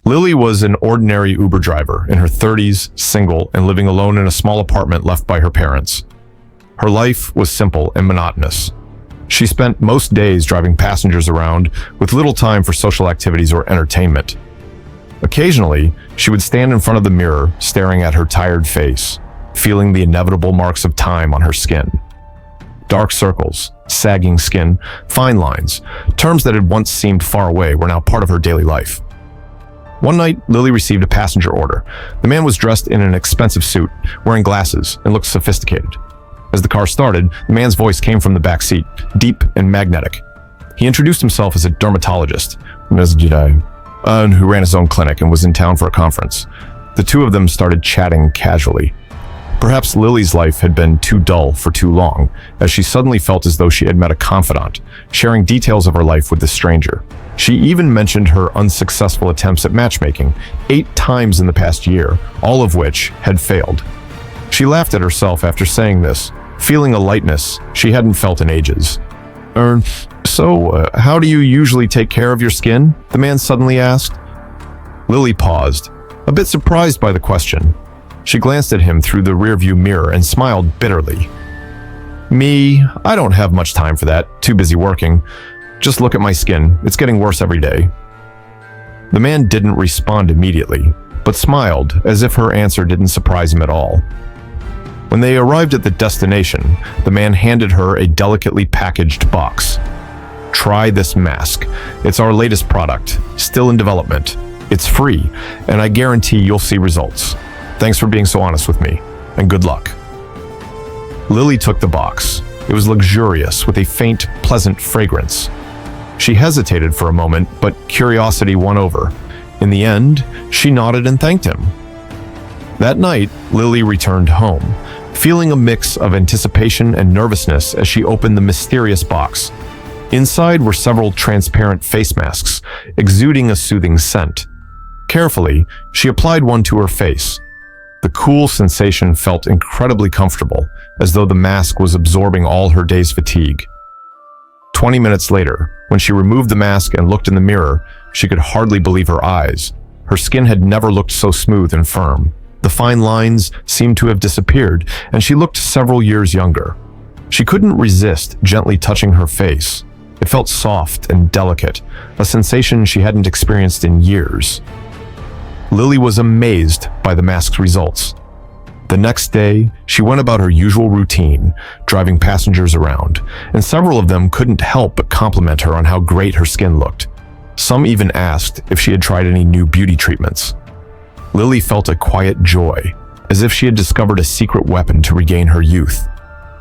Lily was an ordinary Uber driver in her 30s, single, and living alone in a small apartment left by her parents. Her life was simple and monotonous. She spent most days driving passengers around with little time for social activities or entertainment. Occasionally, she would stand in front of the mirror, staring at her tired face, feeling the inevitable marks of time on her skin. Dark circles, sagging skin, fine lines, terms that had once seemed far away were now part of her daily life. One night, Lily received a passenger order. The man was dressed in an expensive suit, wearing glasses, and looked sophisticated. As the car started, the man's voice came from the back seat, deep and magnetic. He introduced himself as a dermatologist, who ran his own clinic and was in town for a conference. The two of them started chatting casually. Perhaps Lily's life had been too dull for too long, as she suddenly felt as though she had met a confidant, sharing details of her life with this stranger. She even mentioned her unsuccessful attempts at matchmaking 8 times in the past year, all of which had failed. She laughed at herself after saying this, feeling a lightness she hadn't felt in ages. How do you usually take care of your skin?" the man suddenly asked. Lily paused, a bit surprised by the question. She glanced at him through the rearview mirror and smiled bitterly. "Me, I don't have much time for that, too busy working. Just look at my skin, it's getting worse every day." The man didn't respond immediately, but smiled as if her answer didn't surprise him at all. When they arrived at the destination, the man handed her a delicately packaged box. "Try this mask. It's our latest product, still in development. It's free, and I guarantee you'll see results. Thanks for being so honest with me, and good luck." Lily took the box. It was luxurious, with a faint, pleasant fragrance. She hesitated for a moment, but curiosity won over. In the end, she nodded and thanked him. That night, Lily returned home, feeling a mix of anticipation and nervousness as she opened the mysterious box. Inside were several transparent face masks, exuding a soothing scent. Carefully, she applied one to her face. The cool sensation felt incredibly comfortable, as though the mask was absorbing all her day's fatigue. 20 minutes later, when she removed the mask and looked in the mirror, she could hardly believe her eyes. Her skin had never looked so smooth and firm. The fine lines seemed to have disappeared, and she looked several years younger. She couldn't resist gently touching her face. It felt soft and delicate, a sensation she hadn't experienced in years. Lily was amazed by the mask's results. The next day, she went about her usual routine, driving passengers around, and several of them couldn't help but compliment her on how great her skin looked. Some even asked if she had tried any new beauty treatments. Lily felt a quiet joy, as if she had discovered a secret weapon to regain her youth.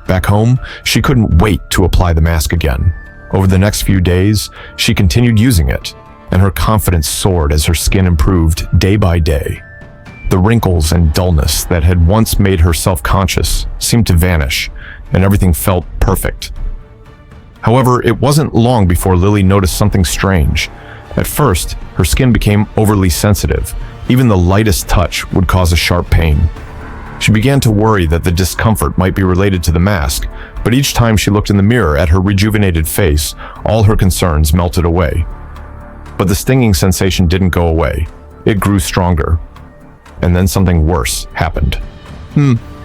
Back home, she couldn't wait to apply the mask again. Over the next few days, she continued using it, and her confidence soared as her skin improved day by day. The wrinkles and dullness that had once made her self-conscious seemed to vanish, and everything felt perfect. However, it wasn't long before Lily noticed something strange. At first, her skin became overly sensitive. Even the lightest touch would cause a sharp pain. She began to worry that the discomfort might be related to the mask, but each time she looked in the mirror at her rejuvenated face, all her concerns melted away. But the stinging sensation didn't go away. It grew stronger. And then something worse happened.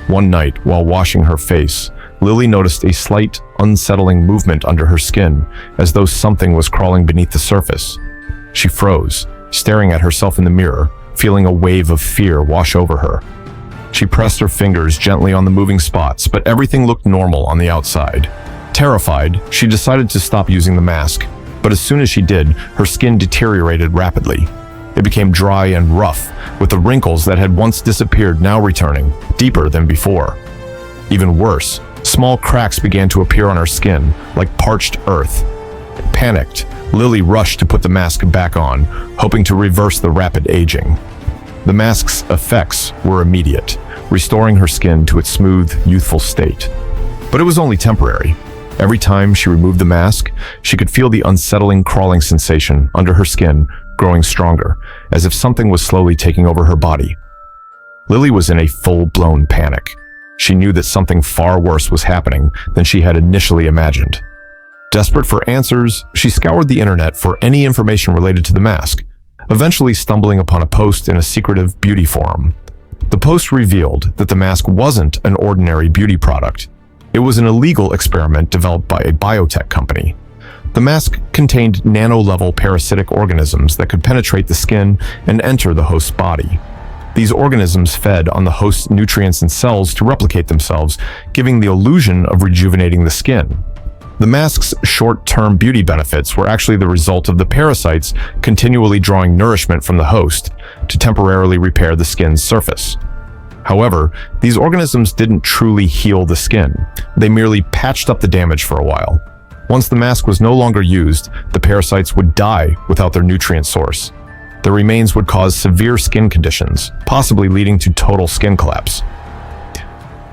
One night, while washing her face, Lily noticed a slight, unsettling movement under her skin, as though something was crawling beneath the surface. She froze, staring at herself in the mirror, feeling a wave of fear wash over her. She pressed her fingers gently on the moving spots, but everything looked normal on the outside. Terrified, she decided to stop using the mask, but as soon as she did, her skin deteriorated rapidly. It became dry and rough, with the wrinkles that had once disappeared now returning, deeper than before. Even worse, small cracks began to appear on her skin, like parched earth. Panicked, Lily rushed to put the mask back on, hoping to reverse the rapid aging. The mask's effects were immediate, restoring her skin to its smooth, youthful state. But it was only temporary. Every time she removed the mask, she could feel the unsettling crawling sensation under her skin growing stronger, as if something was slowly taking over her body. Lily was in a full-blown panic. She knew that something far worse was happening than she had initially imagined. Desperate for answers, she scoured the internet for any information related to the mask. eventually stumbling upon a post in a secretive beauty forum. The post revealed that the mask wasn't an ordinary beauty product. It was an illegal experiment developed by a biotech company. The mask contained nano-level parasitic organisms that could penetrate the skin and enter the host's body. These organisms fed on the host's nutrients and cells to replicate themselves, giving the illusion of rejuvenating the skin. The mask's short-term beauty benefits were actually the result of the parasites continually drawing nourishment from the host to temporarily repair the skin's surface. However, these organisms didn't truly heal the skin. They merely patched up the damage for a while. Once the mask was no longer used, the parasites would die without their nutrient source. Their remains would cause severe skin conditions, possibly leading to total skin collapse.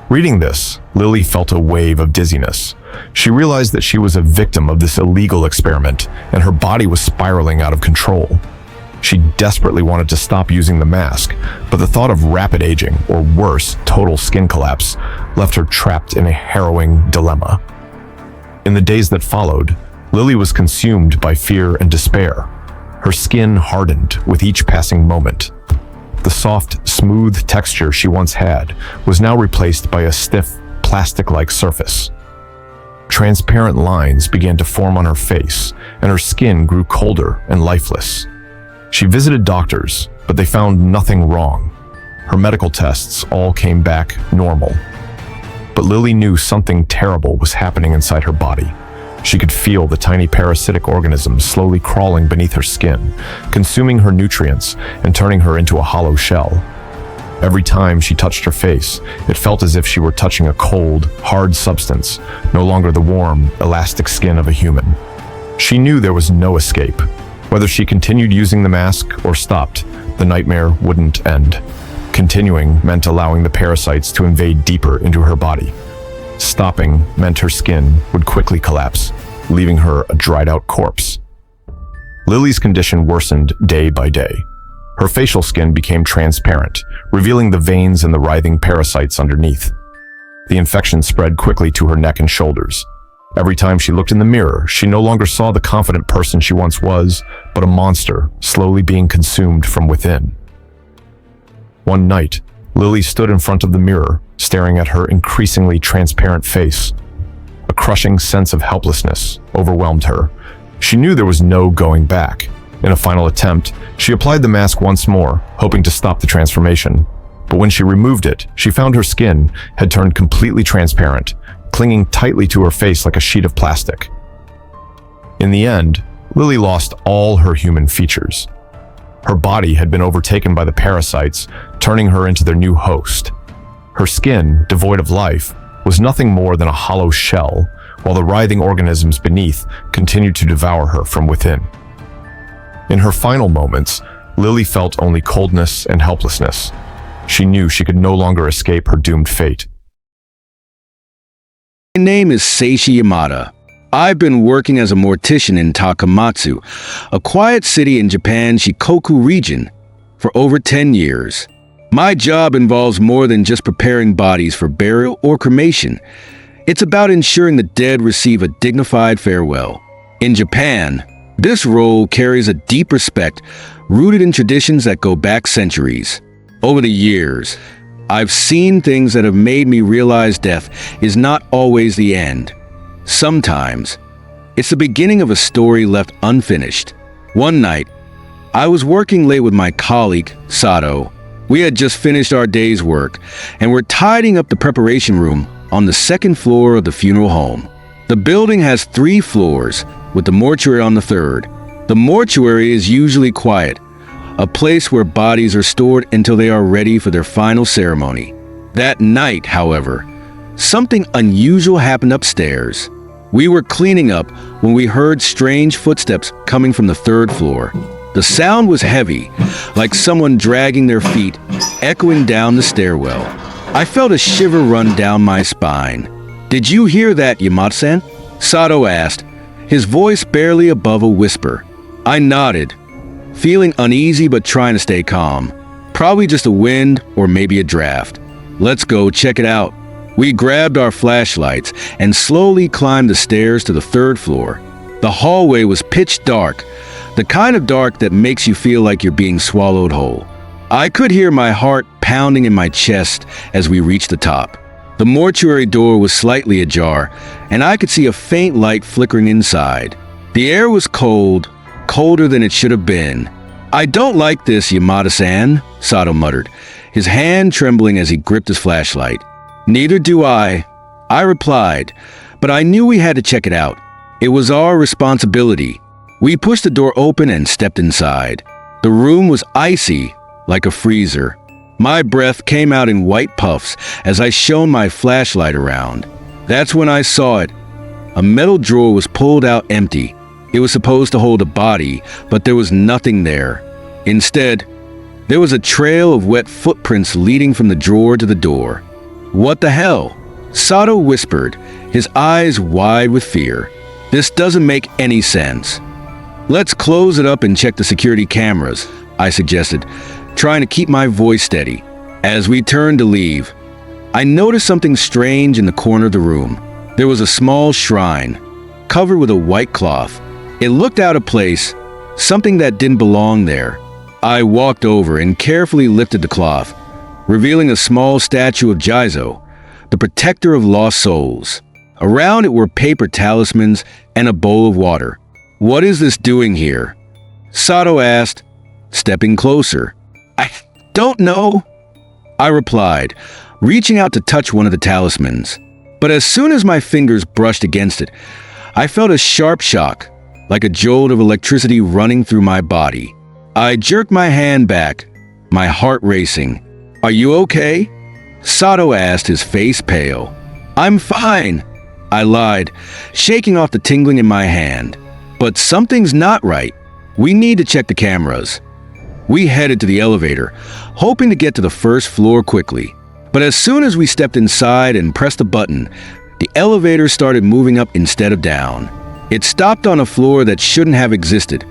Reading this, Lily felt a wave of dizziness. She realized that she was a victim of this illegal experiment, and her body was spiraling out of control. She desperately wanted to stop using the mask, but the thought of rapid aging, or worse, total skin collapse, left her trapped in a harrowing dilemma. In the days that followed, Lily was consumed by fear and despair. Her skin hardened with each passing moment. The soft, smooth texture she once had was now replaced by a stiff, plastic-like surface. Transparent lines began to form on her face, and her skin grew colder and lifeless. She visited doctors, but they found nothing wrong. Her medical tests all came back normal. But Lily knew something terrible was happening inside her body. She could feel the tiny parasitic organisms slowly crawling beneath her skin, consuming her nutrients and turning her into a hollow shell. Every time she touched her face, it felt as if she were touching a cold, hard substance, no longer the warm, elastic skin of a human. She knew there was no escape. Whether she continued using the mask or stopped, the nightmare wouldn't end. Continuing meant allowing the parasites to invade deeper into her body. Stopping meant her skin would quickly collapse, leaving her a dried-out corpse. Lily's condition worsened day by day. Her facial skin became transparent, revealing the veins and the writhing parasites underneath. The infection spread quickly to her neck and shoulders. Every time she looked in the mirror, she no longer saw the confident person she once was, but a monster slowly being consumed from within. One night, Lily stood in front of the mirror, staring at her increasingly transparent face. A crushing sense of helplessness overwhelmed her. She knew there was no going back. In a final attempt, she applied the mask once more, hoping to stop the transformation. But when she removed it, she found her skin had turned completely transparent, clinging tightly to her face like a sheet of plastic. In the end, Lily lost all her human features. Her body had been overtaken by the parasites, turning her into their new host. Her skin, devoid of life, was nothing more than a hollow shell, while the writhing organisms beneath continued to devour her from within. In her final moments, Lily felt only coldness and helplessness. She knew she could no longer escape her doomed fate. My name is Seishi Yamada. I've been working as a mortician in Takamatsu, a quiet city in Japan's Shikoku region, for over 10 years. My job involves more than just preparing bodies for burial or cremation. It's about ensuring the dead receive a dignified farewell. In Japan, this role carries a deep respect rooted in traditions that go back centuries. Over the years, I've seen things that have made me realize death is not always the end. Sometimes, it's the beginning of a story left unfinished. One night, I was working late with my colleague, Sato. We had just finished our day's work, and we're tidying up the preparation room on the second floor of the funeral home. The building has 3 floors, with the mortuary on the 3rd. The mortuary is usually quiet, a place where bodies are stored until they are ready for their final ceremony. That night, however, something unusual happened upstairs. We were cleaning up when we heard strange footsteps coming from the 3rd floor. The sound was heavy, like someone dragging their feet, echoing down the stairwell. I felt a shiver run down my spine. "Did you hear that, Yamada-san?" Sato asked, his voice barely above a whisper. I nodded, feeling uneasy but trying to stay calm. Probably just a wind or maybe a draft. "Let's go check it out." We grabbed our flashlights and slowly climbed the stairs to the 3rd floor. The hallway was pitch dark, the kind of dark that makes you feel like you're being swallowed whole. I could hear my heart pounding in my chest as we reached the top. The mortuary door was slightly ajar, and I could see a faint light flickering inside. The air was cold, colder than it should have been. "I don't like this, Yamada-san," Sato muttered, his hand trembling as he gripped his flashlight. "Neither do I replied, but I knew we had to check it out. It was our responsibility. We pushed the door open and stepped inside. The room was icy, like a freezer. My breath came out in white puffs as I shone my flashlight around. That's when I saw it. A metal drawer was pulled out empty. It was supposed to hold a body, but there was nothing there. Instead, there was a trail of wet footprints leading from the drawer to the door. "What the hell?" Sato whispered, his eyes wide with fear. "This doesn't make any sense." "Let's close it up and check the security cameras," I suggested, trying to keep my voice steady. As we turned to leave, I noticed something strange in the corner of the room. There was a small shrine, covered with a white cloth. It looked out of place, something that didn't belong there. I walked over and carefully lifted the cloth, revealing a small statue of Jizo, the protector of lost souls. Around it were paper talismans and a bowl of water. "What is this doing here?" Sato asked, stepping closer. "I don't know," I replied, reaching out to touch one of the talismans. But as soon as my fingers brushed against it, I felt a sharp shock, like a jolt of electricity running through my body. I jerked my hand back, my heart racing. "Are you okay?" Sato asked, his face pale. "I'm fine," I lied, shaking off the tingling in my hand. "But something's not right. We need to check the cameras." We headed to the elevator, hoping to get to the first floor quickly. But as soon as we stepped inside and pressed a button, the elevator started moving up instead of down. It stopped on a floor that shouldn't have existed,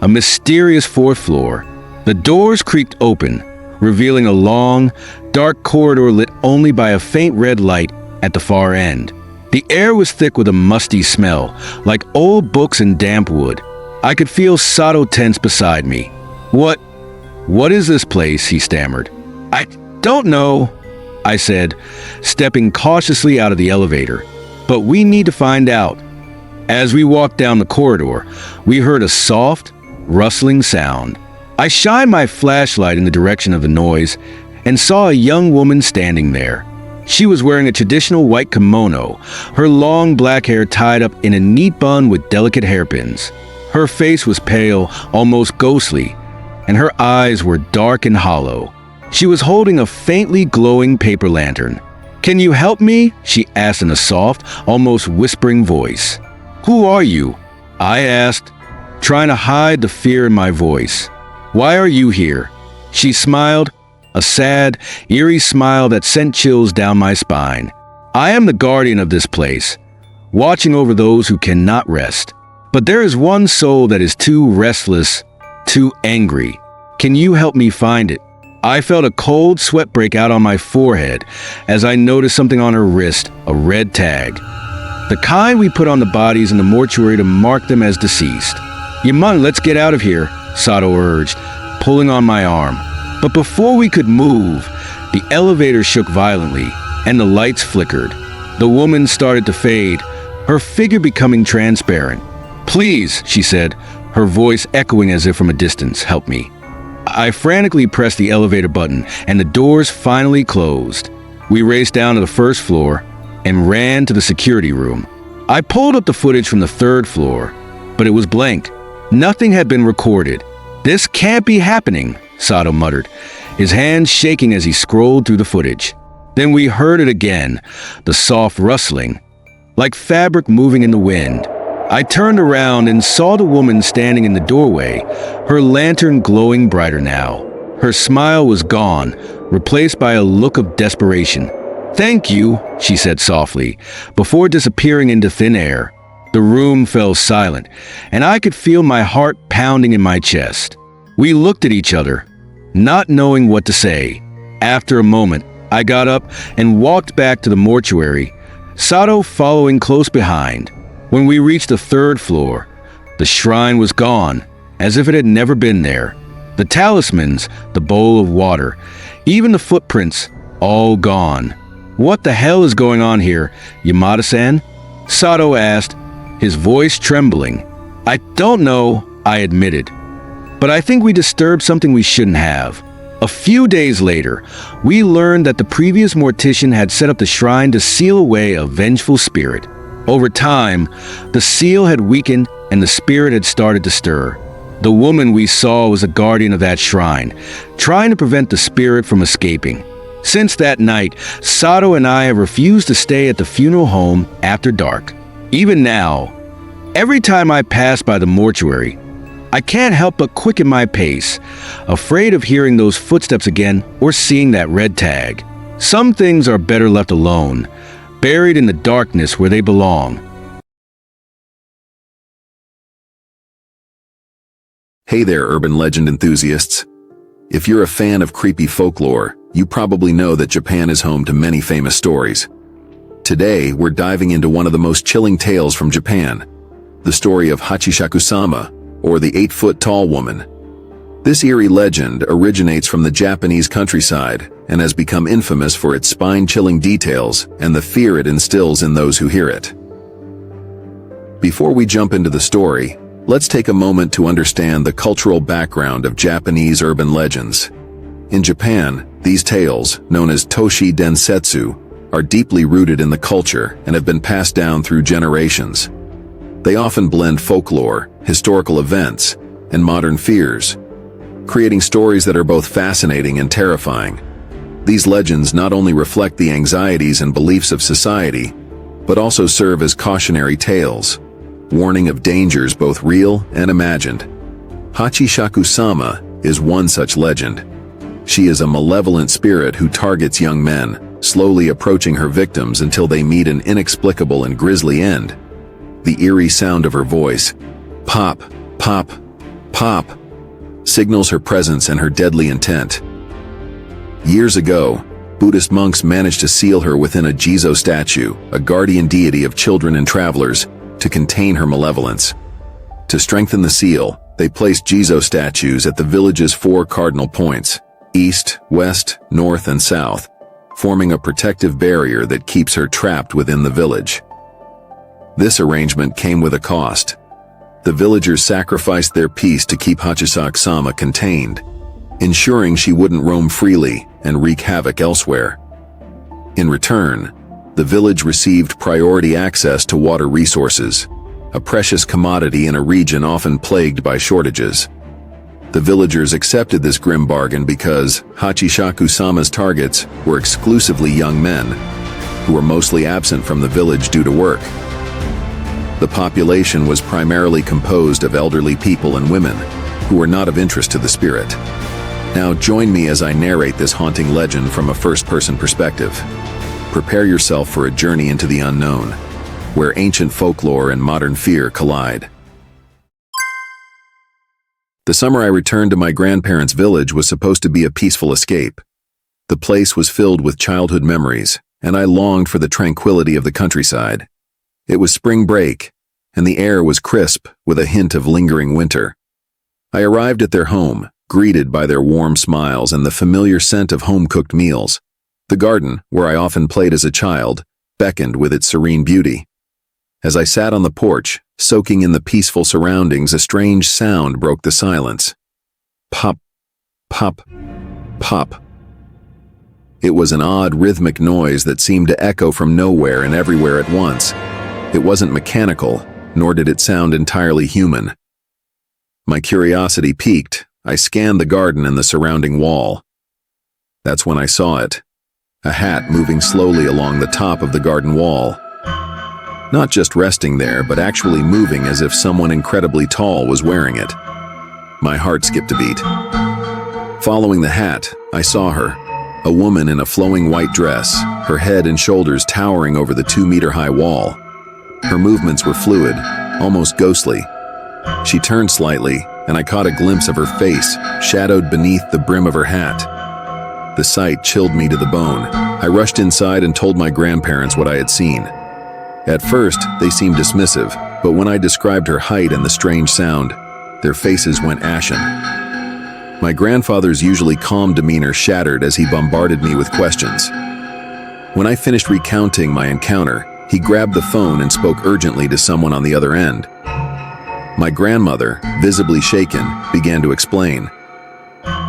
a mysterious fourth floor. The doors creaked open, revealing a long, dark corridor lit only by a faint red light at the far end. The air was thick with a musty smell, like old books and damp wood. I could feel Sato tense beside me. What is this place?" he stammered. "I don't know," I said, stepping cautiously out of the elevator. "But we need to find out." As we walked down the corridor, we heard a soft, rustling sound. I shined my flashlight in the direction of the noise and saw a young woman standing there. She was wearing a traditional white kimono, her long black hair tied up in a neat bun with delicate hairpins. Her face was pale, almost ghostly, and her eyes were dark and hollow. She was holding a faintly glowing paper lantern. "Can you help me?" she asked in a soft, almost whispering voice. "Who are you?" I asked, trying to hide the fear in my voice. "Why are you here?" She smiled, a sad, eerie smile that sent chills down my spine. "I am the guardian of this place, watching over those who cannot rest. But there is one soul that is too restless, too angry. Can you help me find it?" I felt a cold sweat break out on my forehead as I noticed something on her wrist, a red tag. The kind we put on the bodies in the mortuary to mark them as deceased. "Yaman, let's get out of here," Sato urged, pulling on my arm. But before we could move, the elevator shook violently and the lights flickered. The woman started to fade, her figure becoming transparent. "Please," she said, her voice echoing as if from a distance, "help me." I frantically pressed the elevator button, and the doors finally closed. We raced down to the first floor and ran to the security room. I pulled up the footage from the third floor, but it was blank. Nothing had been recorded. "This can't be happening," Sato muttered, his hands shaking as he scrolled through the footage. Then we heard it again, the soft rustling, like fabric moving in the wind. I turned around and saw the woman standing in the doorway, her lantern glowing brighter now. Her smile was gone, replaced by a look of desperation. "Thank you," she said softly, before disappearing into thin air. The room fell silent, and I could feel my heart pounding in my chest. We looked at each other, not knowing what to say. After a moment, I got up and walked back to the mortuary, Sato following close behind. When we reached the third floor, the shrine was gone, as if it had never been there. The talismans, the bowl of water, even the footprints, all gone. "What the hell is going on here, Yamada-san?" Sato asked, his voice trembling. "I don't know," I admitted, "but I think we disturbed something we shouldn't have." A few days later, we learned that the previous mortician had set up the shrine to seal away a vengeful spirit. Over time, the seal had weakened and the spirit had started to stir. The woman we saw was a guardian of that shrine, trying to prevent the spirit from escaping. Since that night, Sato and I have refused to stay at the funeral home after dark. Even now, every time I pass by the mortuary, I can't help but quicken my pace, afraid of hearing those footsteps again or seeing that red tag. Some things are better left alone, buried in the darkness where they belong. Hey there, urban legend enthusiasts. If you're a fan of creepy folklore, you probably know that Japan is home to many famous stories. Today, we're diving into one of the most chilling tales from Japan, the story of Hachishakusama, or the 8-foot-tall woman. This eerie legend originates from the Japanese countryside and has become infamous for its spine-chilling details and the fear it instills in those who hear it. Before we jump into the story, let's take a moment to understand the cultural background of Japanese urban legends. In Japan, these tales, known as toshi densetsu, are deeply rooted in the culture and have been passed down through generations. They often blend folklore, historical events, and modern fears, creating stories that are both fascinating and terrifying. These legends not only reflect the anxieties and beliefs of society, but also serve as cautionary tales, warning of dangers both real and imagined. Hachishakusama is one such legend. She is a malevolent spirit who targets young men, slowly approaching her victims until they meet an inexplicable and grisly end. The eerie sound of her voice, pop, pop, pop, signals her presence and her deadly intent. Years ago, Buddhist monks managed to seal her within a Jizo statue, a guardian deity of children and travelers, to contain her malevolence. To strengthen the seal, they placed Jizo statues at the village's 4 cardinal points, east, west, north, and south, forming a protective barrier that keeps her trapped within the village. This arrangement came with a cost. The villagers sacrificed their peace to keep Hajisaksama contained, ensuring she wouldn't roam freely and wreak havoc elsewhere. In return, the village received priority access to water resources, a precious commodity in a region often plagued by shortages. The villagers accepted this grim bargain because Hachishakusama's targets were exclusively young men, who were mostly absent from the village due to work. The population was primarily composed of elderly people and women, who were not of interest to the spirit. Now join me as I narrate this haunting legend from a first-person perspective. Prepare yourself for a journey into the unknown, where ancient folklore and modern fear collide. The summer I returned to my grandparents' village was supposed to be a peaceful escape. The place was filled with childhood memories, and I longed for the tranquility of the countryside. It was spring break, and the air was crisp with a hint of lingering winter. I arrived at their home, greeted by their warm smiles and the familiar scent of home-cooked meals. The garden, where I often played as a child, beckoned with its serene beauty. As I sat on the porch, soaking in the peaceful surroundings, a strange sound broke the silence. Pop, pop, pop. It was an odd rhythmic noise that seemed to echo from nowhere and everywhere at once. It wasn't mechanical, nor did it sound entirely human. My curiosity piqued. I scanned the garden and the surrounding wall. That's when I saw it. A hat moving slowly along the top of the garden wall. Not just resting there, but actually moving as if someone incredibly tall was wearing it. My heart skipped a beat. Following the hat, I saw her, a woman in a flowing white dress, her head and shoulders towering over the 2-meter-high wall. Her movements were fluid, almost ghostly. She turned slightly, and I caught a glimpse of her face, shadowed beneath the brim of her hat. The sight chilled me to the bone. I rushed inside and told my grandparents what I had seen. At first, they seemed dismissive, but when I described her height and the strange sound, their faces went ashen. My grandfather's usually calm demeanor shattered as he bombarded me with questions. When I finished recounting my encounter, he grabbed the phone and spoke urgently to someone on the other end. My grandmother, visibly shaken, began to explain.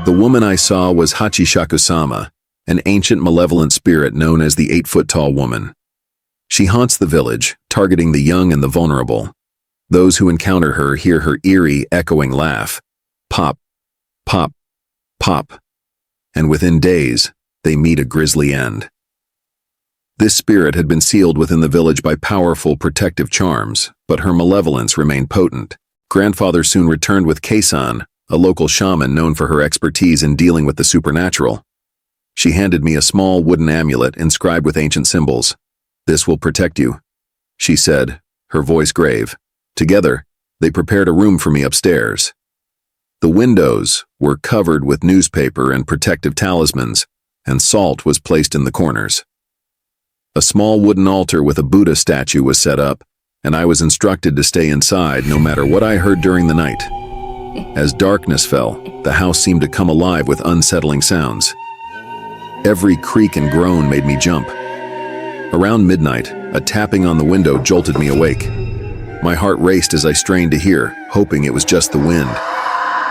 The woman I saw was Hachishakusama, an ancient malevolent spirit known as the 8-foot-tall woman. She haunts the village, targeting the young and the vulnerable. Those who encounter her hear her eerie, echoing laugh. Pop, pop, pop. And within days, they meet a grisly end. This spirit had been sealed within the village by powerful protective charms, but her malevolence remained potent. Grandfather soon returned with Keisan, a local shaman known for her expertise in dealing with the supernatural. She handed me a small wooden amulet inscribed with ancient symbols. "This will protect you," she said, her voice grave. Together, they prepared a room for me upstairs. The windows were covered with newspaper and protective talismans, and salt was placed in the corners. A small wooden altar with a Buddha statue was set up, and I was instructed to stay inside no matter what I heard during the night. As darkness fell, the house seemed to come alive with unsettling sounds. Every creak and groan made me jump. Around midnight, a tapping on the window jolted me awake. My heart raced as I strained to hear, hoping it was just the wind.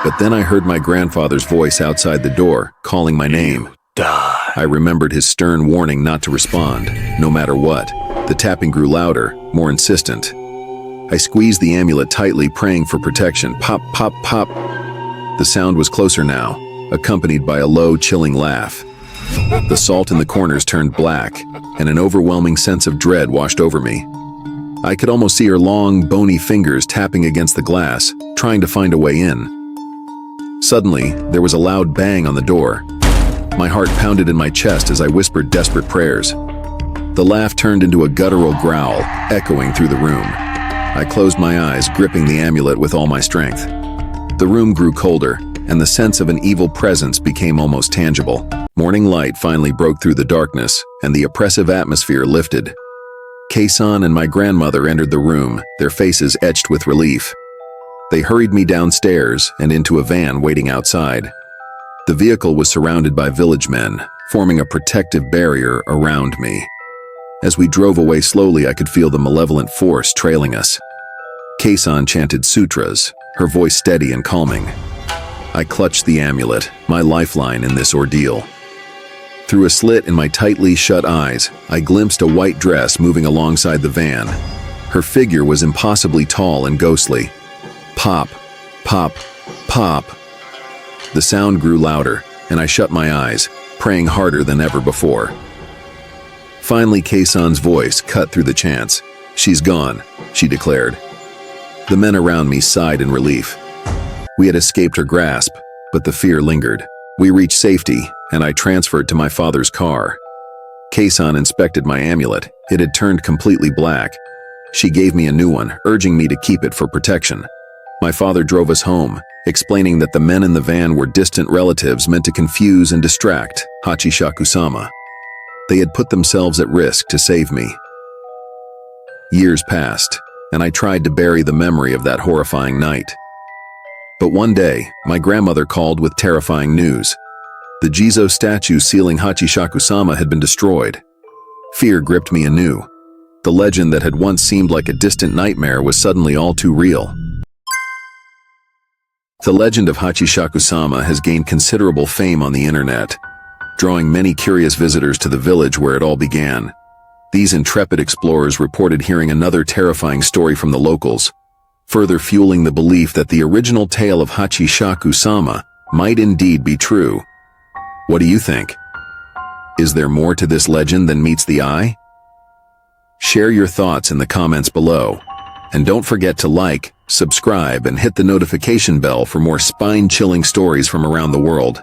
But then I heard my grandfather's voice outside the door, calling my name. I remembered his stern warning not to respond, no matter what. The tapping grew louder, more insistent. I squeezed the amulet tightly, praying for protection. Pop, pop, pop. The sound was closer now, accompanied by a low, chilling laugh. The salt in the corners turned black, and an overwhelming sense of dread washed over me. I could almost see her long, bony fingers tapping against the glass, trying to find a way in. Suddenly, there was a loud bang on the door. My heart pounded in my chest as I whispered desperate prayers. The laugh turned into a guttural growl, echoing through the room. I closed my eyes, gripping the amulet with all my strength. The room grew colder, and the sense of an evil presence became almost tangible. Morning light finally broke through the darkness, and the oppressive atmosphere lifted. Keisan and my grandmother entered the room, their faces etched with relief. They hurried me downstairs and into a van waiting outside. The vehicle was surrounded by village men, forming a protective barrier around me. As we drove away slowly, I could feel the malevolent force trailing us. Keisan chanted sutras, her voice steady and calming. I clutched the amulet, my lifeline in this ordeal. Through a slit in my tightly shut eyes, I glimpsed a white dress moving alongside the van. Her figure was impossibly tall and ghostly. Pop, pop, pop. The sound grew louder, and I shut my eyes, praying harder than ever before. Finally, Keisan's voice cut through the chants. "She's gone," she declared. The men around me sighed in relief. We had escaped her grasp, but the fear lingered. We reached safety, and I transferred to my father's car. Keisan inspected my amulet. It had turned completely black. She gave me a new one, urging me to keep it for protection. My father drove us home, explaining that the men in the van were distant relatives meant to confuse and distract Hachishakusama. They had put themselves at risk to save me. Years passed, and I tried to bury the memory of that horrifying night. But one day, my grandmother called with terrifying news. The Jizo statue sealing Hachishakusama had been destroyed. Fear gripped me anew. The legend that had once seemed like a distant nightmare was suddenly all too real. The legend of Hachishakusama has gained considerable fame on the internet, drawing many curious visitors to the village where it all began. These intrepid explorers reported hearing another terrifying story from the locals, further fueling the belief that the original tale of Hachishakusama might indeed be true. What do you think? Is there more to this legend than meets the eye? Share your thoughts in the comments below, and don't forget to like, subscribe, and hit the notification bell for more spine-chilling stories from around the world.